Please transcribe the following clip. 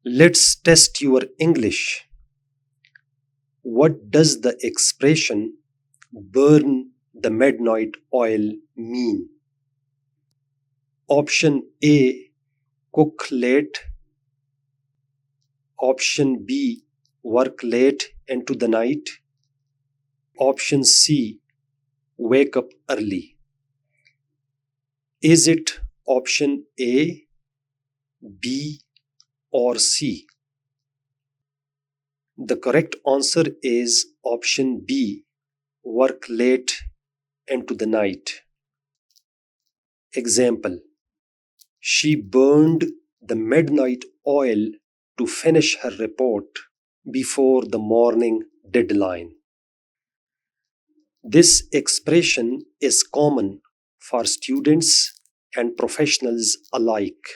Let's test your English. What does the expression burn the midnight oil mean? Option A, cook late. Option B, work late into the night. Option C, wake up early. Is it option A, B, or C? The correct answer is option B, work late into the night. Example: she burned the midnight oil to finish her report before the morning deadline. This expression is common for students and professionals alike.